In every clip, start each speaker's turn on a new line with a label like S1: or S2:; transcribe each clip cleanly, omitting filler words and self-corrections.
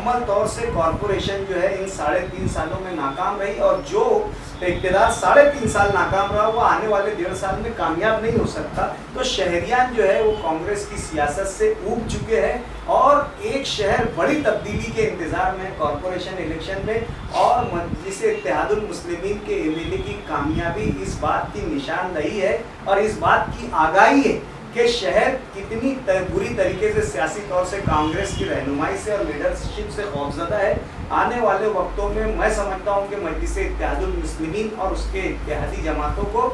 S1: मुकम्मल तौर से कॉरपोरेशन जो है इन 3.5 सालों में नाकाम रही और जो इक़्तिदार 3.5 साल नाकाम रहा वो आने वाले 1.5 साल में कामयाब नहीं हो सकता। तो शहरियान जो है वो कांग्रेस की सियासत से ऊब चुके हैं और एक शहर बड़ी तब्दीली के इंतज़ार में कॉरपोरेशन इलेक्शन में और मजलिस इत्तेहादुल मुस्लिमीन के एमएलए की कामयाबी इस बात की निशानदही है और इस बात की आगाही है कि शहर कितनी बुरी तरीके से सियासी तौर से कांग्रेस की रहनुमाई से और लीडरशिप से खौफजदा है। आने वाले वक्तों में मैं समझता हूँ कि मजलिस इत्तेहादुल मुस्लिमीन और उसके इत्तेहादी जमातों को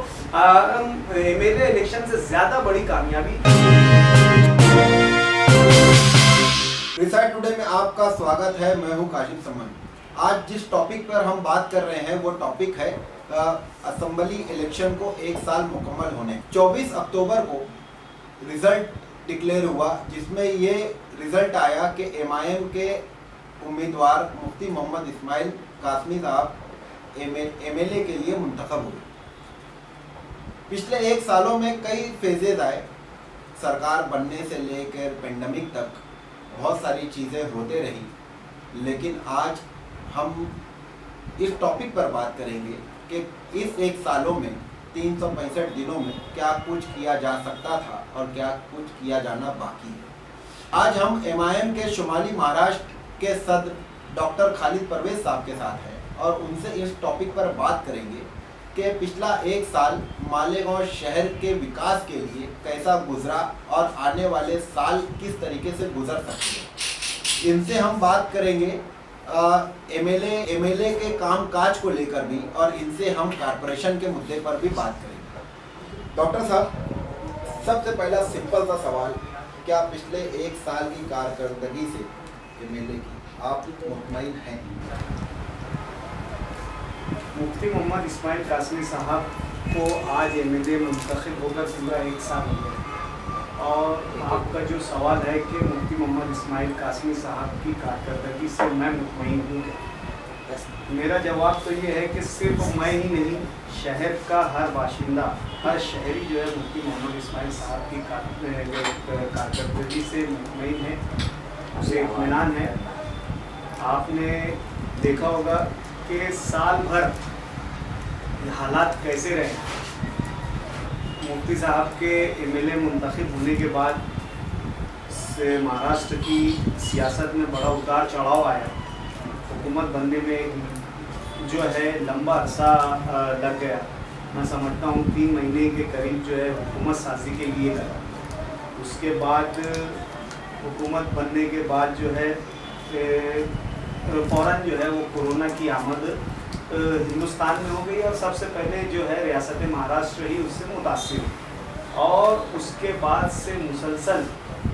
S1: एमएलए इलेक्शन से ज़्यादा बड़ी कामयाबी।
S2: रिसाइट टुडे में आपका स्वागत है। मैं हूँ काशिफ समन। आज जिस टॉपिक पर हम बात कर रहे हैं वो टॉपिक है असेंबली इलेक्शन को 1 साल मुकम्मल होने। 24 अक्टूबर को रिजल्ट डिक्लेयर हुआ जिसमें ये रिजल्ट आया कि एमआईएम के उम्मीदवार मुफ्ती मोहम्मद इस्माइल कासमी साहब एमएलए के लिए मुंतखब हुए। पिछले 1 सालों में कई फेजेज आए, सरकार बनने से लेकर पेंडेमिक तक बहुत सारी चीज़ें होते रही, लेकिन आज हम इस टॉपिक पर बात करेंगे कि इस 1 सालों में 365 दिनों में क्या कुछ किया जा सकता था और क्या कुछ किया जाना बाकी है। आज हम एमआईएम के शुमाली महाराष्ट्र के सदर डॉक्टर खालिद परवेज साहब के साथ हैं और उनसे इस टॉपिक पर बात करेंगे कि पिछला 1 साल मालेगांव शहर के विकास के लिए कैसा गुजरा और आने वाले साल किस तरीके से गुजर सकते हैं। इनसे हम बात करेंगे एमएलए के काम काज को लेकर भी और इनसे हम कॉरपोरेशन के मुद्दे पर भी बात करेंगे। डॉक्टर साहब, सबसे पहला सिंपल सा सवाल, क्या पिछले 1 साल की कारकर्दगी से एमएलए की आप मुतमईन हैं?
S1: मुफ्ती मोहम्मद इस्माइल कासमी साहब को आज एमएलए मुंतखब होकर पूरा 1 साल हो गया और आपका जो सवाल है कि मुफ्ती मोहम्मद इस्माइल कासमी साहब की कारकर्दगी से मैं मुतमईन हूँ, मेरा जवाब तो ये है कि सिर्फ मैं ही नहीं, शहर का हर बाशिंदा, हर शहरी जो है मुफ्ती मोहम्मद इस्माइल साहब की कारकर्दगी से मुतमईन है, उसे इत्मीनान है। आपने देखा होगा कि साल भर हालात कैसे रहे। मुफ्ती साहब के एमएलए मुंतखब होने के बाद से महाराष्ट्र की सियासत में बड़ा उतार चढ़ाव आया। हुकूमत बनने में जो है लंबा अरसा लग गया। मैं समझता हूँ 3 महीने के करीब जो है हुकूमत साजी के लिए लगा। उसके बाद हुकूमत बनने के बाद जो है फ़ौरन जो है वो कोरोना की आमद हिंदुस्तान में हो गई और सबसे पहले जो है रियासत महाराष्ट्र ही उससे मुतासिर हुई और उसके बाद से मुसलसल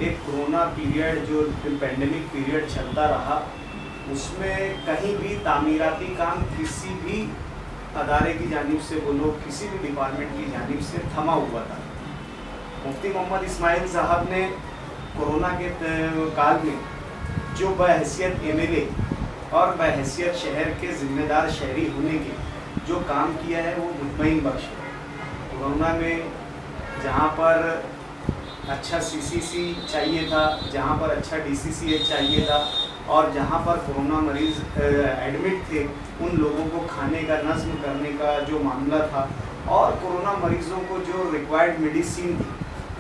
S1: एक कोरोना पीरियड जो पेंडेमिक पीरियड चलता रहा, उसमें कहीं भी तामीराती काम किसी भी अदारे की जानिब से बोलो, किसी भी डिपार्टमेंट की जानिब से थमा हुआ था। मुफ्ती मोहम्मद इस्माइल साहब ने कोरोना के काल में जो बहैसियत एमएलए और बहैसियत शहर के ज़िम्मेदार शहरी होने के जो काम किया है वो मुतमईन बख्श है। कोरोना में जहाँ पर अच्छा सीसीसी चाहिए था, जहाँ पर अच्छा डीसीसीएच चाहिए था और जहाँ पर कोरोना मरीज़ एडमिट थे, उन लोगों को खाने का नज़्म करने का जो मामला था और कोरोना मरीज़ों को जो रिक्वायर्ड मेडिसिन थी,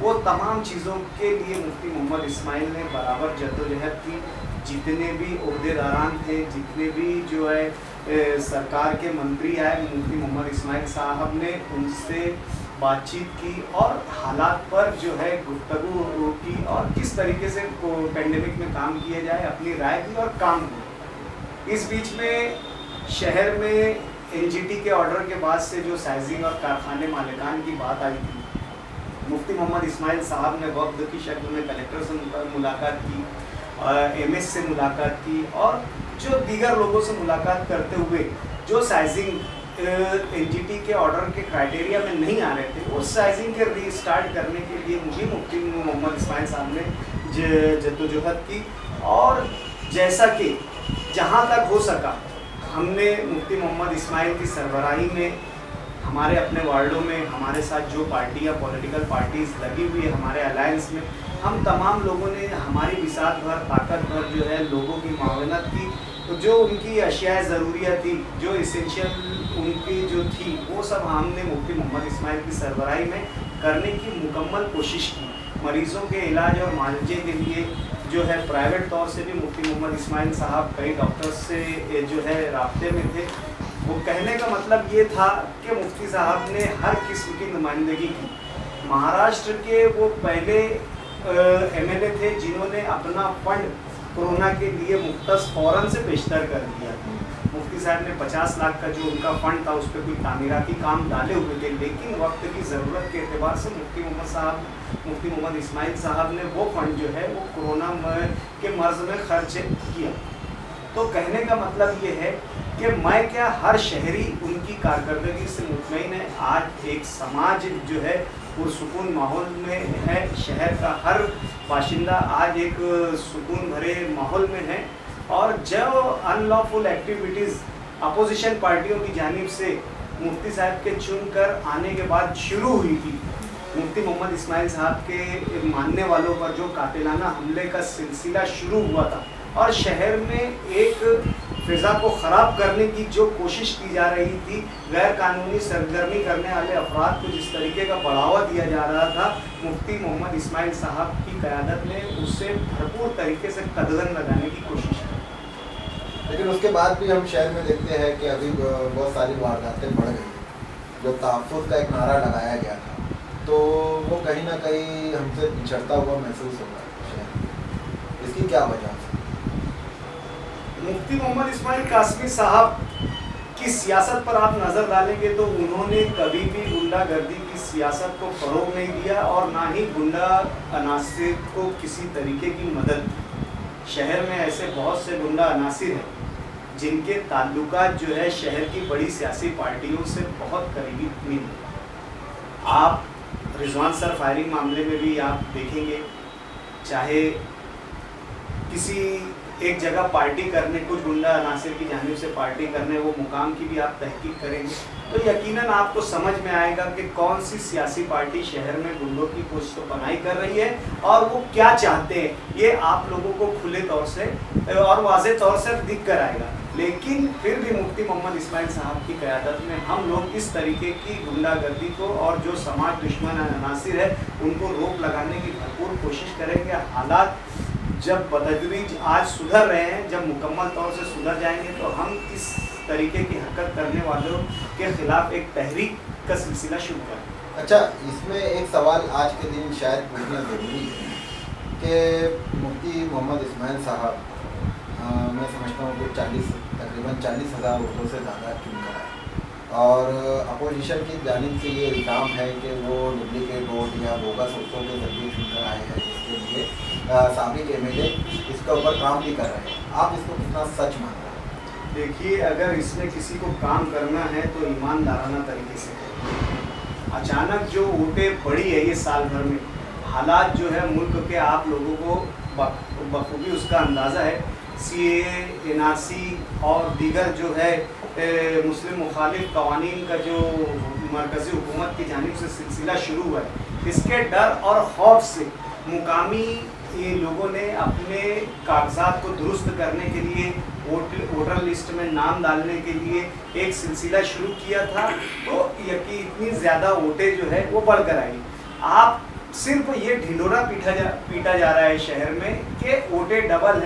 S1: वो तमाम चीज़ों के लिए मुफ्ती मोहम्मद इस्माइल ने बराबर जद्दोजहद की। जितने भी ओहदेदारान थे, जितने भी जो है सरकार के मंत्री आए, मुफ्ती मोहम्मद इस्माइल साहब ने उनसे बातचीत की और हालात पर जो है गुफ्तगू की और किस तरीके से पेंडेमिक में काम किया जाए, अपनी राय दी और काम की। इस बीच में शहर में एनजीटी के ऑर्डर के बाद से जो साइजिंग और कारखाने मालिकान की बात आई थी, मुफ्ती मोहम्मद इस्माइल साहब ने वक्त की शक्ल में कलेक्टर से मुलाकात की, एमएस से मुलाकात की और जो दीगर लोगों से मुलाकात करते हुए जो साइजिंग एनजीटी के ऑर्डर के क्राइटेरिया में नहीं आ रहे थे, उस साइजिंग के रीस्टार्ट करने के लिए मुझे मुफ्ती मोहम्मद इस्माइल साहब ने जद्दोजहद की और जैसा कि जहाँ तक हो सका हमने मुफ्ती मोहम्मद इस्माइल की सरबराही में हमारे अपने वार्डों में हमारे साथ जो पार्टियाँ पॉलिटिकल पार्टीज़ लगी हुई है हमारे अलायंस में, हम तमाम लोगों ने हमारी बिसात भर ताकत भर जो है लोगों की मावनत की, तो जो उनकी अशियाए ज़रूरियात थी, जो इसेंशियल उनकी जो थी, वो सब हमने मुफ्ती मोहम्मद इस्माइल की सरबराही में करने की मुकम्मल कोशिश की। मरीज़ों के इलाज और मुआवजे के लिए जो है प्राइवेट तौर से भी मुफ्ती मोहम्मद इस्माइल साहब कई डॉक्टर्स से जो है राब्ते में थे। वो कहने का मतलब ये था कि मुफ्ती साहब ने हर किस्म की नुमाइंदगी की। महाराष्ट्र के वो पहले एमएलए थे जिन्होंने अपना फंड कोरोना के लिए मुख्तस फ़ौरन से पेशतर कर दिया। मुफ्ती साहब ने 50 लाख का जो उनका फ़ंड था उस पर कोई तामीराती काम डाले हुए थे, लेकिन वक्त की ज़रूरत के एतबार से मुफ्ती मोहम्मद इस्माइल साहब ने वो फ़ंड जो है वो कोरोना के मर्ज़ में खर्च किया। तो कहने का मतलब ये है कि मैं क्या, हर शहरी उनकी कारकर्दगी से मुतमईन है। आज एक समाज जो है पुरसुकून माहौल में है, शहर का हर बाशिंदा आज एक सुकून भरे माहौल में है। और जो अनलॉफुल एक्टिविटीज़ अपोजिशन पार्टियों की जानिब से मुफ्ती साहब के चुनकर आने के बाद शुरू हुई थी, मुफ्ती मोहम्मद इस्माइल साहब के मानने वालों पर जो कातिलाना हमले का सिलसिला शुरू हुआ था और शहर में एक फ़िज़ा को ख़राब करने की जो कोशिश की जा रही थी, गैर कानूनी सरगर्मी करने वाले अफराद को जिस तरीके का बढ़ावा दिया जा रहा था, मुफ्ती मोहम्मद इस्माइल साहब की क़यादत ने उससे भरपूर तरीके से कदगन लगाने की कोशिश की।
S2: लेकिन उसके बाद भी हम शहर में देखते हैं कि अभी बहुत सारी वारदातें बढ़ गई। जो तहफ़्फ़ुज़ का एक नारा लगाया गया था, तो वो कहीं ना कहीं हमसे पिछड़ता हुआ महसूस हो रहा है शहर। इसकी क्या वजह है?
S1: मुफ्ती मोहम्मद इस्माइल कासमी साहब की सियासत पर आप नज़र डालेंगे तो उन्होंने कभी भी गुंडागर्दी की सियासत को फ़रोग़ नहीं दिया और ना ही गुंडा अनासिर को किसी तरीके की मदद दी। शहर में ऐसे बहुत से गुंडा अनासिर हैं जिनके ताल्लुकात जो है शहर की बड़ी सियासी पार्टियों से बहुत करीबी नहीं। आप रिजवान सर फायरिंग मामले में भी आप देखेंगे, चाहे किसी एक जगह पार्टी करने, कुछ गुंडा अनासिर की जानिब से पार्टी करने, वो मुकाम की भी आप तहकीक करेंगे तो यकीनन आपको समझ में आएगा कि कौन सी सियासी पार्टी शहर में गुंडों की पोस्ट तो पनाही कर रही है और वो क्या चाहते हैं, ये आप लोगों को खुले तौर से और वाज़ेह तौर से दिख कर आएगा। लेकिन फिर भी मुफ्ती मोहम्मद इस्माइल साहब की क़यादत में हम लोग इस तरीके की गुंडागर्दी को और जो समाज दुश्मन अनासिर है उनको रोक लगाने की भरपूर कोशिश करेंगे। हालात जब बतदरीज आज सुधर रहे हैं, जब मुकम्मल तौर से सुधर जाएंगे तो हम इस तरीके की हरकत करने वालों के ख़िलाफ़ एक तहरीक का सिलसिला शुरू करें।
S2: अच्छा, इसमें एक सवाल आज के दिन शायद पूछना ज़रूरी है कि मुफ्ती मोहम्मद इस्माइल साहब मैं समझता हूँ कि तकरीबन 40,000 वोटों से ज़्यादा चुनकर आए और अपोजिशन की जानिब से ये इल्ज़ाम है कि वो डुप्लीकेट वोट या बोगस वोटों के जरिए चुनकर आए हैं, जिसके लिए साबिक एमएलए इसके ऊपर काम भी कर रहे हैं। आप इसको कितना सच मानते हैं?
S1: देखिए, अगर इसमें किसी को काम करना है तो ईमानदाराना तरीके से करें। अचानक जो वोटें बढ़ी है ये साल भर में, हालात जो है मुल्क के आप लोगों को बखूबी उसका अंदाज़ा है। CAA, NRC और दीगर जो है मुस्लिम मुखालिफ कवानीन का जो मरकज़ी हुकूमत की जानिब से सिलसिला शुरू हुआ है, इसके डर और खौफ से मुकामी लोगों ने अपने कागजात को दुरुस्त करने के लिए वोटर लिस्ट में नाम डालने के लिए एक सिलसिला शुरू किया था। तो इतनी ज़्यादा वोटें जो है वो बढ़कर आई। आप सिर्फ ये ढिंढोरा पीटा जा रहा है शहर में कि वोटें डबल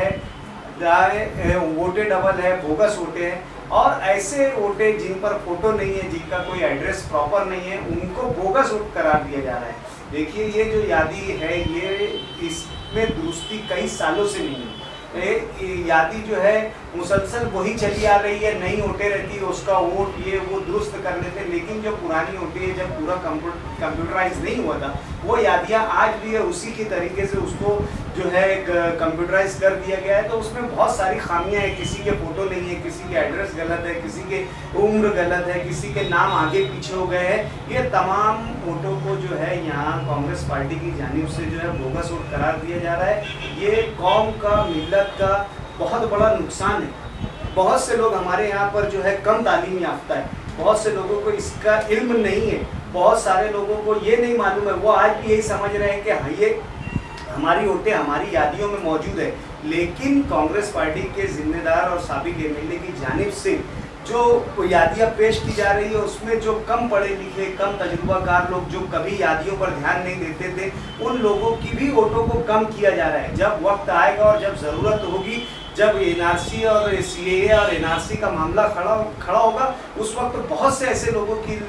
S1: है, बोगस वोटें हैं और ऐसे वोटें जिन पर फोटो नहीं है, जिनका कोई एड्रेस प्रॉपर नहीं है, उनको बोगस वोट करार दिया जा रहा है। देखिए, ये जो यादी है ये इसमें दुरुस्ती कई सालों से नहीं है। यादी जो है मुसलसल वही चली आ रही है, नई वोटें रहती है, उसका वोट ये वो दुरुस्त कर लेते हैं। लेकिन जो पुरानी वोटें है, जब पूरा कंप्यूटराइज नहीं हुआ था, वो यादियाँ आज भी है उसी के तरीके से उसको जो है कंप्यूटराइज कर दिया गया है। तो उसमें बहुत सारी खामियां हैं, किसी के फ़ोटो नहीं है, किसी के एड्रेस गलत है, किसी के उम्र गलत है, किसी के नाम आगे पीछे हो गए हैं। ये तमाम वोटों को जो है यहाँ कांग्रेस पार्टी की जानिब से जो है बोगस वोट करार दिया जा रहा है। ये कौम का, मिल्लत का बहुत बड़ा नुकसान है। बहुत से लोग हमारे यहाँ पर जो है कम तालीम याफ्ता है, बहुत से लोगों को इसका इल्म नहीं है, बहुत सारे लोगों को ये नहीं मालूम है। वो आज भी यही समझ रहे हैं कि हाँ, ये हमारी वोटें हमारी यादियों में मौजूद है, लेकिन कांग्रेस पार्टी के जिम्मेदार और साबिक एमएलए की जानिब से जो यादियाँ पेश की जा रही है उसमें जो कम पढ़े लिखे, कम तजुर्बाकार लोग जो कभी यादियों पर ध्यान नहीं देते थे, उन लोगों की भी वोटों को कम किया जा रहा है। जब वक्त आएगा और जब ज़रूरत होगी, जब एनआरसी और सीएए और एनआरसी का मामला खड़ा होगा, उस वक्त बहुत से ऐसे लोगों की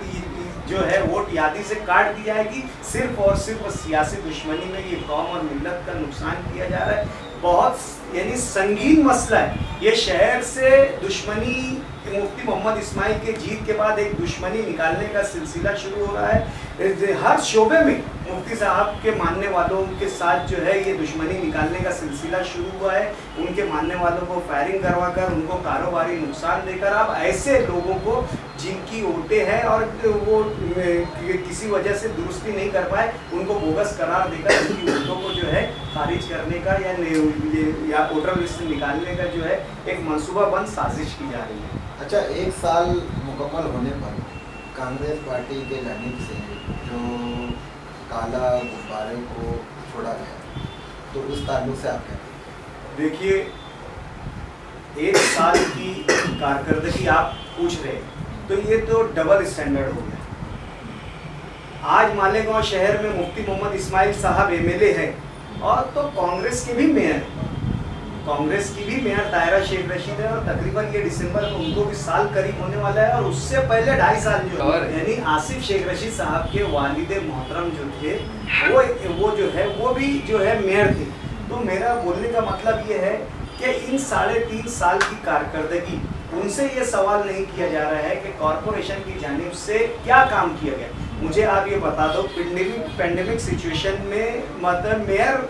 S1: जो है वोट यादी से काट दी जाएगी। सिर्फ और सिर्फ सियासी दुश्मनी में ये कौम और मिल्लत का नुकसान किया जा रहा है। बहुत यानी संगीन मसला है ये। शहर से दुश्मनी, मुफ्ती मोहम्मद इस्माइल के जीत के बाद एक दुश्मनी निकालने का सिलसिला शुरू हो रहा है। हर शोबे में मुफ्ती साहब के मानने वालों के साथ जो है ये दुश्मनी निकालने का सिलसिला शुरू हुआ है। उनके मानने वालों को फायरिंग करवा कर, उनको कारोबारी नुकसान देकर, अब ऐसे लोगों को जिनकी वोटें हैं और वो किसी वजह से दुरुस्ती नहीं कर पाए, उनको बोगस करार देकर उनकी वोटों को जो है खारिज करने का या वोटर लिस्ट से निकालने का जो है एक मनसूबाबंद साजिश की जा रही है।
S2: अच्छा, एक साल मुकम्मल होने पर कांग्रेस पार्टी के जानिब से जो काला गुब्बारे को छोड़ा गया, तो उस ताल्लुक से आप क्या कहें?
S1: देखिए, एक साल की कारकर्दगी आप पूछ रहे हैं तो ये तो डबल स्टैंडर्ड हो गया। आज मालेगांव शहर में मुफ्ती मोहम्मद इस्माइल साहब एमएलए हैं और तो कांग्रेस के भी मेयर हैं। कांग्रेस की भी मेयर तायरा शेख रशीद है और तकरीबन ये दिसंबर में उनको भी साल करीब होने वाला है। और उससे पहले 2.5 साल जो यानी आसिफ शेख रशीद साहब के वालिद मोहतरम जो थे वो जो है वो भी जो है मेयर थे। तो मेरा बोलने का मतलब ये है कि इन 3.5 साल की कारकर्दगी, उनसे ये सवाल नहीं किया जा रहा है कि कॉरपोरेशन की जानिब से क्या काम किया गया। मुझे आप ये बता दो, पेंडेमिक सिचुएशन में मतलब मेयर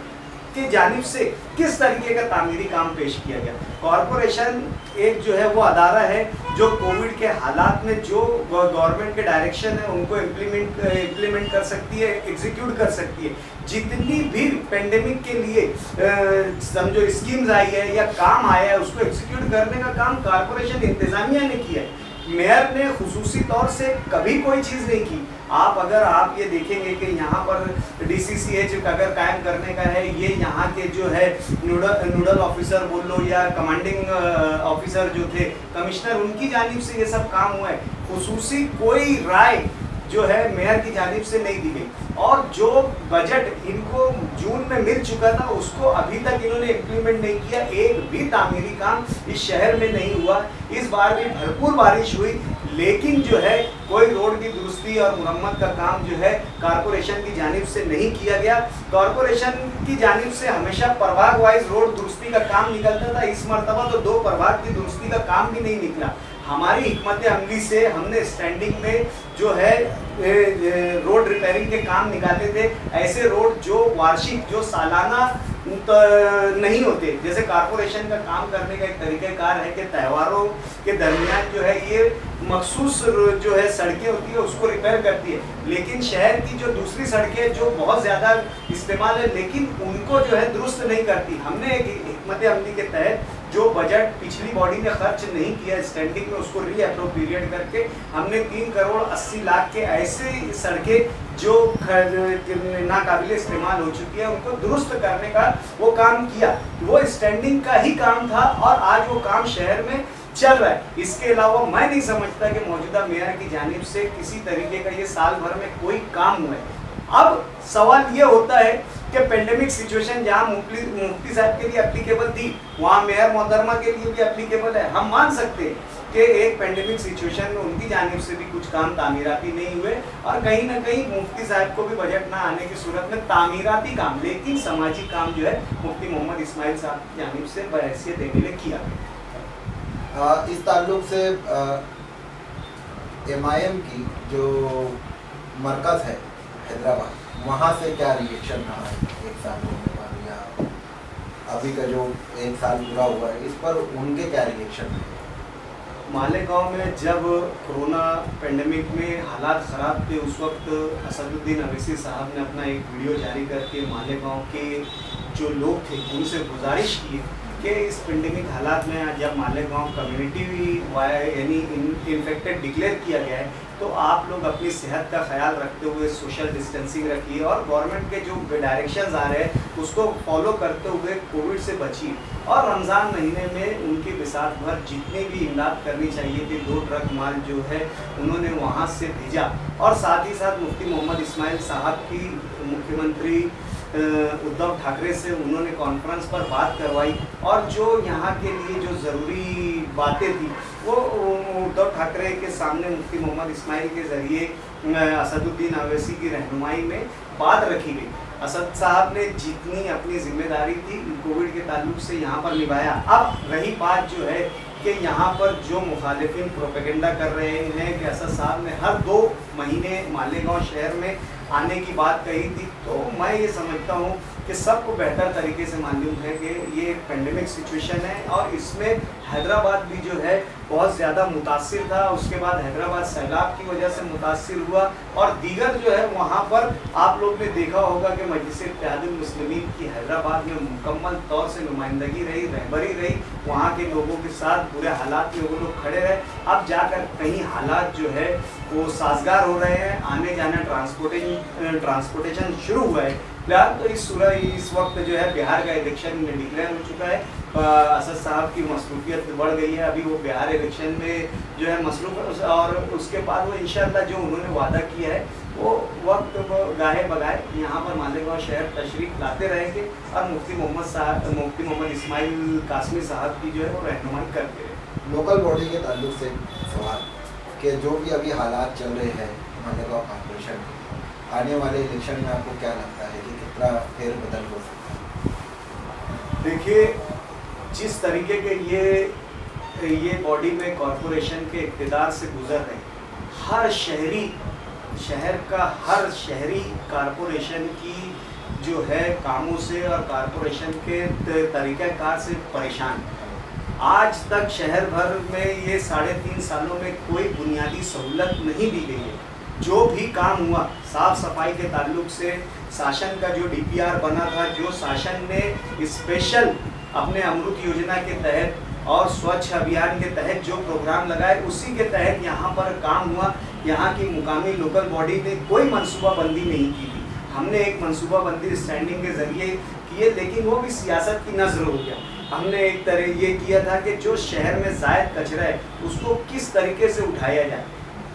S1: की जानिब से किस तरीके का तामीरी काम पेश किया गया। कॉरपोरेशन एक जो है वो अदारा है जो कोविड के हालात में जो गवर्नमेंट के डायरेक्शन है उनको इम्प्लीमेंट कर सकती है, एग्जीक्यूट कर सकती है। जितनी भी पेंडेमिक के लिए समझो स्कीम्स आई है या काम आया है, उसको एग्जीक्यूट करने का काम कॉरपोरेशन इंतजामिया ने किया है। मेयर ने खुसूसी तौर से कभी कोई चीज़ नहीं की। आप ये देखेंगे कि यहाँ पर डीसीसीएच अगर कायम करने का है, ये यहाँ के जो है नोडल ऑफिसर बोल लो या कमांडिंग ऑफिसर जो थे, कमिश्नर, उनकी जानिब से ये सब काम हुआ है। खुसूसी कोई राय जो है मेयर की जानिब से नहीं दी गई। और जो बजट इनको जून में मिल चुका था उसको अभी तक इन्होंने इम्प्लीमेंट नहीं किया। एक भी तामीरी काम इस शहर में नहीं हुआ। इस बार भी भरपूर बारिश हुई, लेकिन जो है कोई रोड की दुरुस्ती और मुरम्मत का काम जो है कॉरपोरेशन की जानिब से नहीं किया गया। कॉरपोरेशन की जानिब से हमेशा प्रभाग वाइज रोड दुरुस्ती का काम निकलता था। इस मरतबा तो 2 प्रभाग की दुरुस्ती का काम भी नहीं निकला। हमारी हिकमत अमली से हमने स्टैंडिंग में जो है रोड रिपेयरिंग के काम निकाले थे। ऐसे रोड जो वार्षिक, जो सालाना नहीं होते, जैसे कॉरपोरेशन का काम करने का एक तरीक़ाकार है कि त्योहारों के दरमियान जो है ये मखसूस जो है सड़कें होती है उसको रिपेयर करती है। लेकिन शहर की जो दूसरी सड़कें जो बहुत ज़्यादा इस्तेमाल है लेकिन उनको जो है दुरुस्त नहीं करती। हमने एक हिकमत अमली के तहत जो बजट पिछली बॉडी ने खर्च नहीं किया स्टैंडिंग में, उसको रीअप्रोप्रिएट करके हमने 3 करोड़ 80 लाख के ऐसे सड़कें जो नाकाबिल इस्तेमाल हो चुकी है उनको दुरुस्त करने का वो काम किया। वो स्टैंडिंग का ही काम था और आज वो काम शहर में चल रहा है। इसके अलावा मैं नहीं समझता कि मौजूदा मेयर की जानिब से किसी तरीके का ये साल भर में कोई काम हुआ है। अब सवाल ये होता है कि पेंडेमिक सिचुएशन जहाँ मुफ्ती साहब के लिए एप्लीकेबल थी, वहाँ मेयर मोहतरमा के लिए भी एप्लीकेबल है। हम मान सकते हैं कि एक पेंडेमिक सिचुएशन में उनकी जानिब से भी कुछ काम तामीराती नहीं हुए और कहीं ना कहीं मुफ्ती साहब को भी बजट ना आने की सूरत में तामीराती काम, लेकिन समाजी काम जो है मुफ्ती मोहम्मद इस्माइल साहब की जानिब से बहैसियत एमएलए किया गया।
S2: इस ताल्लुक से एमआईएम की जो मरकज़ है हैदराबाद, वहाँ से क्या रिएक्शन रहा है एक साल होने पर, या अभी का जो 1 साल पूरा हुआ है इस पर उनके क्या रिएक्शन है?
S1: मालेगांव में जब कोरोना पेंडेमिक में हालात ख़राब थे उस वक्त असदुद्दीन अवैसी साहब ने अपना एक वीडियो जारी करके मालेगांव के जो लोग थे उनसे गुजारिश की कि इस पेंडेमिक हालात में जब मालेगांव कम्युनिटी यानी इन्फेक्टेड डिक्लेयर किया गया है तो आप लोग अपनी सेहत का ख्याल रखते हुए सोशल डिस्टेंसिंग रखिए और गवर्नमेंट के जो डायरेक्शंस आ रहे हैं उसको फॉलो करते हुए कोविड से बचिए। और रमज़ान महीने में उनकी बिसात भर जितनी भी इमदाद करनी चाहिए थी 2 ट्रक माल जो है उन्होंने वहाँ से भेजा। और साथ ही साथ मुफ्ती मोहम्मद इस्माइल साहब की मुख्यमंत्री उद्धव ठाकरे से उन्होंने कॉन्फ्रेंस पर बात करवाई और जो यहाँ के लिए जो ज़रूरी बातें थी वो उद्धव ठाकरे के सामने मुफ्ती मोहम्मद इस्माइल के ज़रिए असदुद्दीन अवैसी की रहनुमाई में बात रखी गई। असद साहब ने जितनी अपनी जिम्मेदारी थी कोविड के ताल्लुक से यहाँ पर निभाया। अब रही बात जो है कि यहाँ पर जो मुखालिफिन प्रोपेगेंडा कर रहे हैं कि असद साहब ने हर 2 महीने मालेगांव शहर में आने की बात कही थी, तो मैं ये समझता हूँ कि सबको बेहतर तरीके से मालूम है कि ये पेंडेमिक सिचुएशन है और इसमें हैदराबाद भी जो है बहुत ज़्यादा मुतासिर था। उसके बाद हैदराबाद सैलाब की वजह से मुतासिर हुआ और दीगर जो है वहाँ पर आप लोग ने देखा होगा कि मजलिस इत्तेहादुल मुस्लिमीन की हैदराबाद में मुकम्मल तौर से नुमाइंदगी रही, रहबरी रही, वहाँ के लोगों के साथ बुरे हालात में वो लोग खड़े रहे। अब जाकर कहीं हालात जो है वो साजगार हो रहे हैं, आने जाना ट्रांसपोर्टेशन शुरू हुआ है। फिलहाल तो इस वक्त जो है बिहार का इलेक्शन डिक्लेयर हो चुका है। असद साहब की मसरूफियत बढ़ गई है, अभी वो बिहार इलेक्शन में जो है मसरूफ है और उसके बाद वो इंशाअल्लाह जो उन्होंने वादा किया है वो वक्त गाहे बगाए यहाँ पर मालेगांव शहर तशरीफ लाते रहेंगे और मुफ्ती मोहम्मद इस्माइल कासमी साहब की जो है वो रहनुमाई करते रहे।
S2: लोकल बॉडी के ताल्लुक से सवाल कि जो भी अभी हालात चल रहे हैं मालेगांव कॉर्पोरेशन, आने वाले इलेक्शन में आपको क्या लगता है कि कितना फेरबदल हो सकता है?
S1: देखिए, जिस तरीके के ये बॉडी में कॉरपोरेशन के इक़्तिदार से गुजर रहे, हर शहर का हर शहरी कॉरपोरेशन की जो है कामों से और कॉरपोरेशन के तरीक़ाकार से परेशान। आज तक शहर भर में ये 3.5 सालों में कोई बुनियादी सहूलत नहीं दी गई है। जो भी काम हुआ साफ़ सफाई के ताल्लुक से, शासन का जो DPR बना था, जो शासन ने स्पेशल अपने अमृत योजना के तहत और स्वच्छ अभियान के तहत जो प्रोग्राम लगाए उसी के तहत यहाँ पर काम हुआ। यहाँ की मुकामी लोकल बॉडी ने कोई मनसूबाबंदी नहीं की थी। हमने एक मनसूबाबंदी स्टैंडिंग के ज़रिए किए, लेकिन वो भी सियासत की नज़र हो गया। हमने एक तरह ये किया था कि जो शहर में ज़ायद कचरा है उसको किस तरीके से उठाया जाए,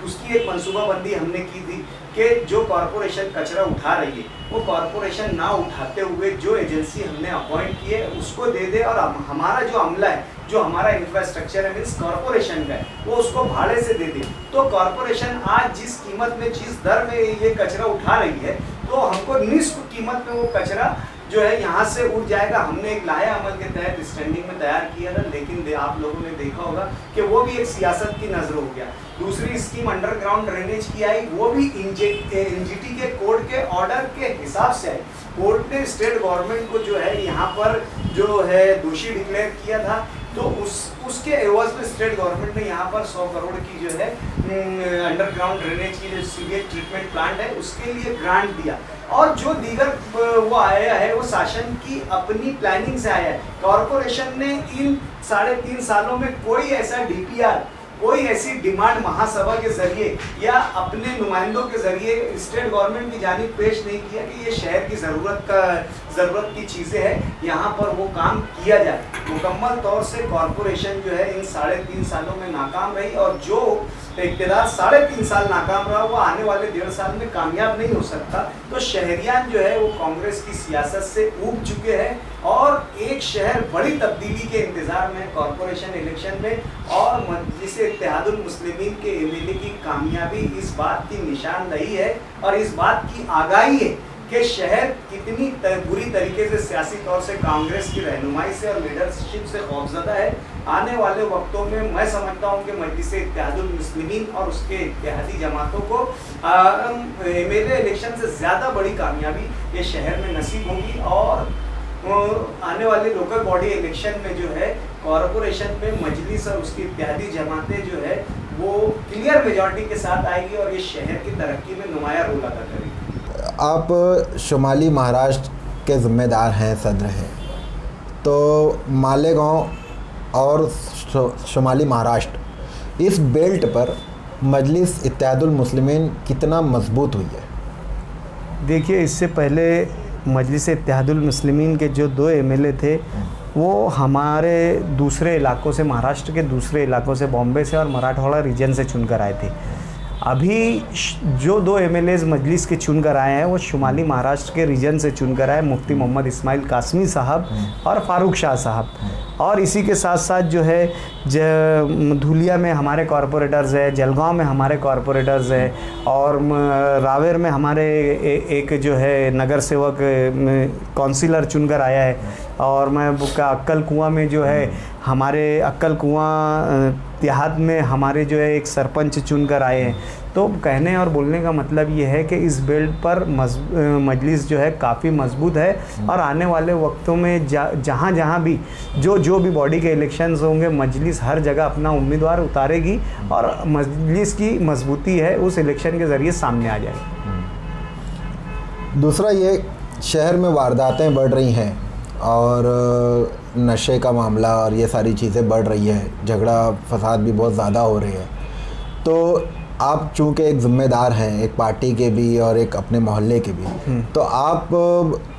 S1: उसकी एक मनसूबाबंदी हमने की थी कि जो कॉरपोरेशन कचरा उठा रही है वो कॉरपोरेशन ना उठाते हुए जो एजेंसी हमने अपॉइंट की है उसको दे दे और हमारा जो अमला है, जो हमारा इंफ्रास्ट्रक्चर है मीन्स कॉरपोरेशन का है, वो उसको भाड़े से दे दे। तो कॉरपोरेशन आज जिस कीमत में, जिस दर में ये कचरा उठा रही है, तो हमको निस्फ कीमत में वो कचरा जो है यहाँ से उठ जाएगा। हमने एक लाया अमल के तहत स्टैंडिंग में तैयार किया था, लेकिन आप लोगों ने देखा होगा कि वो भी एक सियासत की नज़र हो गया। दूसरी स्कीम अंडरग्राउंड ड्रेनेज की आई, वो भी NGT के कोर्ट के ऑर्डर के हिसाब से आई। कोर्ट ने स्टेट गवर्नमेंट को जो है यहाँ पर जो है दोषी डिक्लेयर किया था, तो उसके एवज में स्टेट गवर्नमेंट ने यहाँ पर 100 करोड़ की जो है अंडरग्राउंड ड्रेनेज की जो सीवेज ट्रीटमेंट प्लांट है उसके लिए ग्रांट दिया। और जो दीगर वो आया है वो शासन की अपनी प्लानिंग से आया है। कॉरपोरेशन ने इन 3.5 सालों में कोई ऐसा DPR, कोई ऐसी डिमांड महासभा के जरिए या अपने नुमाइंदों के जरिए स्टेट गवर्नमेंट की जानिब पेश नहीं किया कि ये शहर की ज़रूरत की चीज़ें हैं, यहाँ पर वो काम किया जाए। मुकम्मल तौर से कॉरपोरेशन जो है इन 3.5 सालों में नाकाम रही और जो इक़्तिदार 3.5 साल नाकाम रहा वो आने वाले 1.5 साल में कामयाब नहीं हो सकता। तो शहरियान जो है वो कांग्रेस की सियासत से ऊब चुके हैं और एक शहर बड़ी तब्दीली के इंतज़ार में कॉरपोरेशन इलेक्शन में, और मजलिस इत्तेहादुल मुस्लिमीन के MLA की कामयाबी इस बात की निशानदही है और इस बात की आगाही है कि शहर कितनी बुरी तरीके से सियासी तौर से कांग्रेस की रहनुमाई से और लीडरशिप से खौफजदा है। आने वाले वक्तों में मैं समझता हूँ कि मजलिस इत्तेहादुल मुस्लिमीन और उसके इत्तेहादी जमातों को MLA इलेक्शन से ज़्यादा बड़ी कामयाबी ये शहर में नसीब होगी और आने वाले लोकल बॉडी इलेक्शन में जो है कॉरपोरेशन में मजलिस और उसकी इत्तेहादी जमातें जो है वो क्लियर मेजॉरिटी के साथ आएगी और ये शहर की तरक्की में नुमाया रोल अदा करेगी।
S2: आप शुमाली महाराष्ट्र के ज़िम्मेदार हैं, सदर हैं, तो मालेगांव और शुमाली महाराष्ट्र इस बेल्ट पर मजलिस इत्तेहादुल मुस्लिमीन कितना मजबूत हुई है?
S1: देखिए, इससे पहले मजलिस इत्तेहादुल मुस्लिमीन के जो 2 एमएलए थे वो हमारे दूसरे इलाकों से, महाराष्ट्र के दूसरे इलाकों से, बॉम्बे से और मराठवाड़ा रीजन से चुनकर आए थे। अभी जो 2 एमएलएज मजलिस के चुनकर आए हैं वो शुमाली महाराष्ट्र के रीजन से चुनकर आए, मुफ्ती मोहम्मद इस्माइल कासमी साहब और फारूक शाह साहब। और इसी के साथ साथ जो है धुलिया में हमारे कॉरपोरेटर्स है, जलगांव में हमारे कॉरपोरेटर्स है, और रावेर में हमारे एक जो है नगर सेवक काउंसिलर चुनकर आया है, और मैं अक्कल कुआं में जो है हमारे अक्कल कुआं देहात में हमारे जो है एक सरपंच चुनकर आए हैं। तो कहने और बोलने का मतलब ये है कि इस बेल्ट पर मजलिस जो है काफ़ी मजबूत है, और आने वाले वक्तों में जहाँ जहाँ भी जो भी बॉडी के इलेक्शंस होंगे, मजलिस हर जगह अपना उम्मीदवार उतारेगी और मजलिस की मजबूती है उस इलेक्शन के ज़रिए सामने आ जाएगी।
S2: दूसरा ये, शहर में वारदातें बढ़ रही हैं और नशे का मामला और ये सारी चीज़ें बढ़ रही है, झगड़ा फसाद भी बहुत ज़्यादा हो रही है। तो आप चूँकि एक ज़िम्मेदार हैं, एक पार्टी के भी और एक अपने मोहल्ले के भी, तो आप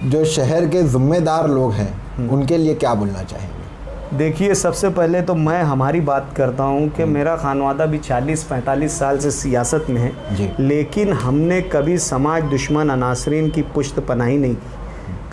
S2: जो शहर के ज़िम्मेदार लोग हैं उनके लिए क्या बोलना चाहेंगे?
S1: देखिए, सबसे पहले तो मैं हमारी बात करता हूँ कि मेरा खानवादा भी 40-45 साल से सियासत में है, लेकिन हमने कभी समाज दुश्मन अनासरीन की पुश्त पनाही नहीं की।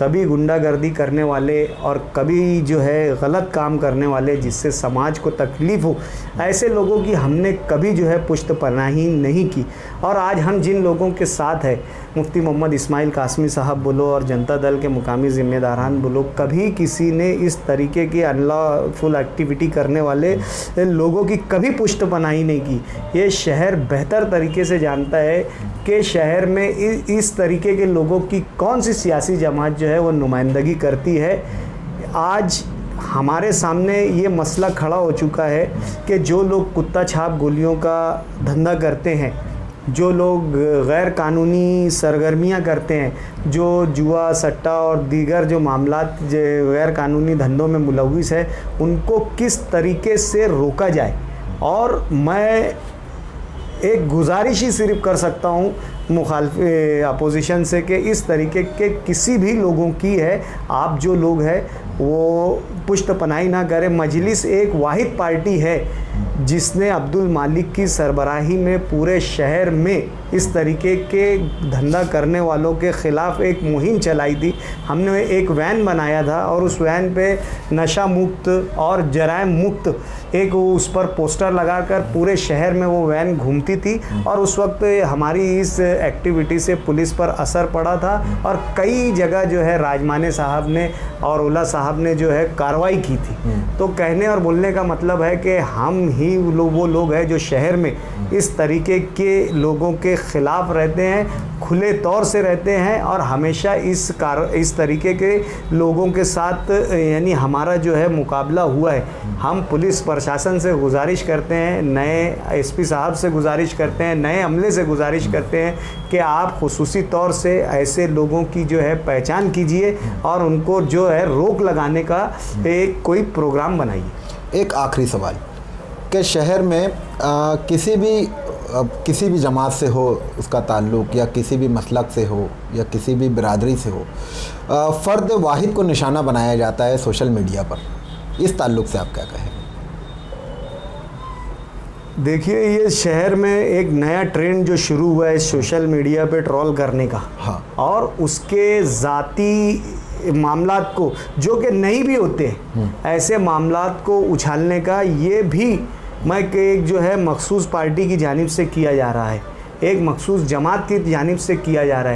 S1: कभी गुंडागर्दी करने वाले और कभी जो है गलत काम करने वाले जिससे समाज को तकलीफ़ हो, ऐसे लोगों की हमने कभी जो है पुश्त पनाही नहीं की। और आज हम जिन लोगों के साथ है, मुफ्ती मोहम्मद इस्माइल कासमी साहब बोलो और जनता दल के मुकामी ज़िम्मेदारान बोलो, कभी किसी ने इस तरीके की अनलॉफुल एक्टिविटी करने वाले लोगों की कभी पुश्त पनाही नहीं की। ये शहर बेहतर तरीके से जानता है कि शहर में इस तरीके के लोगों की कौन सी सियासी जमात जो है वो नुमाइंदगी करती है। आज हमारे सामने ये मसला खड़ा हो चुका है कि जो लोग कुत्ता छाप गोलियों का धंधा करते हैं, जो लोग गैर कानूनी सरगर्मियां करते हैं, जो जुआ सट्टा और दीगर जो मामलात गैर कानूनी धंधों में मुलविस है, उनको किस तरीके से रोका जाए। और मैं एक गुजारिश ही सिर्फ कर सकता हूँ अपोजिशन से कि इस तरीके के किसी भी लोगों की है, आप जो लोग हैं वो पुश्त पनाही ना करें। मजलिस एक वाहिद पार्टी है जिसने अब्दुल मालिक की सरबराही में पूरे शहर में इस तरीके के धंधा करने वालों के ख़िलाफ़ एक मुहिम चलाई थी। हमने एक वैन बनाया था और उस वैन पे नशा मुक्त और जराइम मुक्त एक उस पर पोस्टर लगाकर पूरे शहर में वो वैन घूमती थी। और उस वक्त हमारी इस एक्टिविटी से पुलिस पर असर पड़ा था और कई जगह जो है राजमाने साहब ने और ओला साहब ने जो है कार्रवाई की थी। तो कहने और बोलने का मतलब है कि हम ही वो लोग हैं जो शहर में इस तरीके के लोगों के ख़िलाफ़ रहते हैं, खुले तौर से रहते हैं, और हमेशा इस तरीके के लोगों के साथ यानी हमारा जो है मुकाबला हुआ है। हम पुलिस प्रशासन से गुजारिश करते हैं, नए एसपी साहब से गुजारिश करते हैं, नए अमले से गुजारिश करते हैं कि आप खुसूसी तौर से ऐसे लोगों की जो है पहचान कीजिए और उनको जो है रोक लगाने का एक कोई प्रोग्राम बनाइए।
S2: एक आखिरी सवाल कि शहर में किसी भी जमात से हो उसका ताल्लुक़, या किसी भी मसलक से हो या किसी भी बिरादरी से हो, फ़र्द वाहिद को निशाना बनाया जाता है सोशल मीडिया पर। इस ताल्लुक़ से आप क्या कहें?
S1: देखिए, ये शहर में एक नया ट्रेंड जो शुरू हुआ है सोशल मीडिया पे ट्रोल करने का।
S2: हाँ।
S1: और उसके ज़ाती मामलात को जो कि नहीं भी होते ऐसे मामलात को उछालने का ये भी मैं एक जो है मखसूस पार्टी की जानिब से किया जा रहा है, एक मखसूस जमात की जानिब से किया जा रहा है।